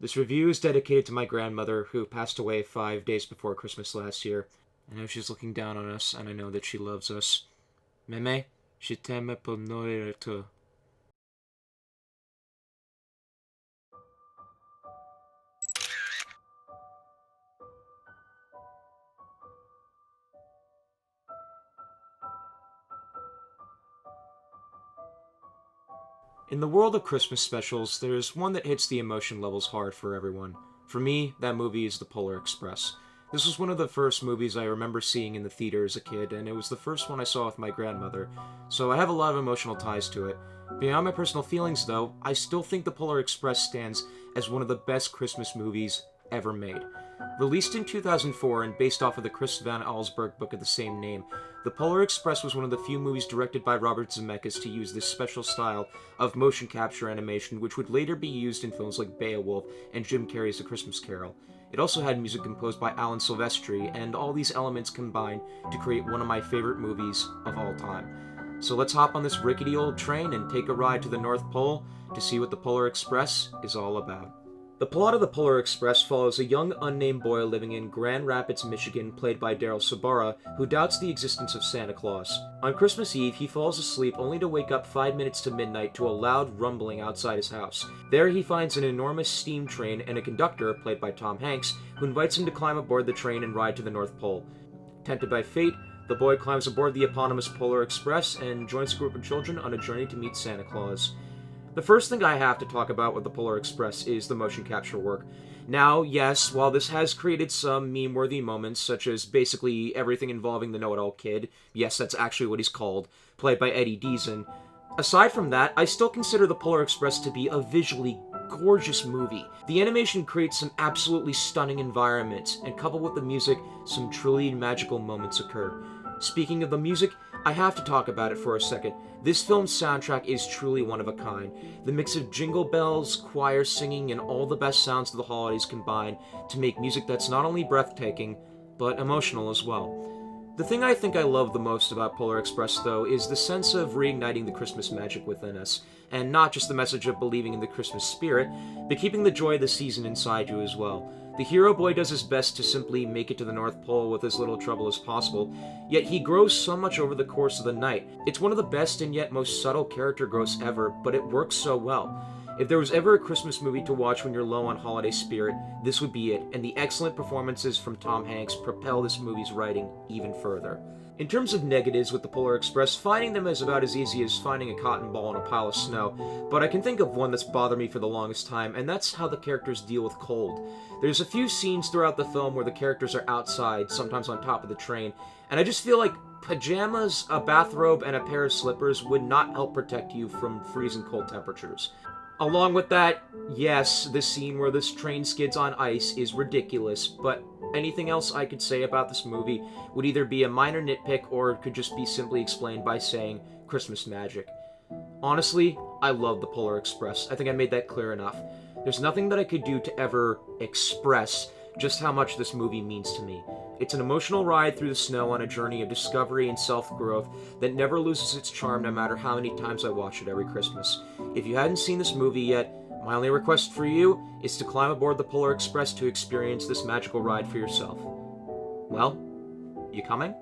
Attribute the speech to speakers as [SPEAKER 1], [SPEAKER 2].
[SPEAKER 1] This review is dedicated to my grandmother, who passed away 5 days before Christmas last year. I know she's looking down on us, and I know that she loves us. Meimei, je t'aime pour nourriture. In the world of Christmas specials, there's one that hits the emotion levels hard for everyone. For me, that movie is The Polar Express. This was one of the first movies I remember seeing in the theater as a kid, and it was the first one I saw with my grandmother, so I have a lot of emotional ties to it. Beyond my personal feelings, though, I still think The Polar Express stands as one of the best Christmas movies ever made. Released in 2004 and based off of the Chris Van Allsburg book of the same name, The Polar Express was one of the few movies directed by Robert Zemeckis to use this special style of motion capture animation, which would later be used in films like Beowulf and Jim Carrey's A Christmas Carol. It also had music composed by Alan Silvestri, and all these elements combined to create one of my favorite movies of all time. So let's hop on this rickety old train and take a ride to the North Pole to see what The Polar Express is all about. The plot of The Polar Express follows a young unnamed boy living in Grand Rapids, Michigan, played by Daryl Sabara, who doubts the existence of Santa Claus. On Christmas Eve, he falls asleep only to wake up 5 minutes to midnight to a loud rumbling outside his house. There he finds an enormous steam train and a conductor, played by Tom Hanks, who invites him to climb aboard the train and ride to the North Pole. Tempted by fate, the boy climbs aboard the eponymous Polar Express and joins a group of children on a journey to meet Santa Claus. The first thing I have to talk about with the Polar Express is the motion capture work. Now, yes, while this has created some meme-worthy moments, such as basically everything involving the know-it-all kid, yes, that's actually what he's called, played by Eddie Deason, aside from that, I still consider the Polar Express to be a visually gorgeous movie. The animation creates some absolutely stunning environments, and coupled with the music, some truly magical moments occur. Speaking of the music, I have to talk about it for a second. This film's soundtrack is truly one of a kind. The mix of jingle bells, choir singing, and all the best sounds of the holidays combine to make music that's not only breathtaking, but emotional as well. The thing I think I love the most about Polar Express, though, is the sense of reigniting the Christmas magic within us, and not just the message of believing in the Christmas spirit, but keeping the joy of the season inside you as well. The hero boy does his best to simply make it to the North Pole with as little trouble as possible, yet he grows so much over the course of the night. It's one of the best and yet most subtle character growths ever, but it works so well. If there was ever a Christmas movie to watch when you're low on holiday spirit, this would be it, and the excellent performances from Tom Hanks propel this movie's writing even further. In terms of negatives with the Polar Express, finding them is about as easy as finding a cotton ball in a pile of snow, but I can think of one that's bothered me for the longest time, and that's how the characters deal with cold. There's a few scenes throughout the film where the characters are outside, sometimes on top of the train, and I just feel like pajamas, a bathrobe, and a pair of slippers would not help protect you from freezing cold temperatures. Along with that, yes, the scene where this train skids on ice is ridiculous, but anything else I could say about this movie would either be a minor nitpick or it could just be simply explained by saying Christmas magic. Honestly, I love The Polar Express. I think I made that clear enough. There's nothing that I could do to ever express just how much this movie means to me. It's an emotional ride through the snow on a journey of discovery and self-growth that never loses its charm no matter how many times I watch it every Christmas. If you hadn't seen this movie yet, my only request for you is to climb aboard the Polar Express to experience this magical ride for yourself. Well, you coming?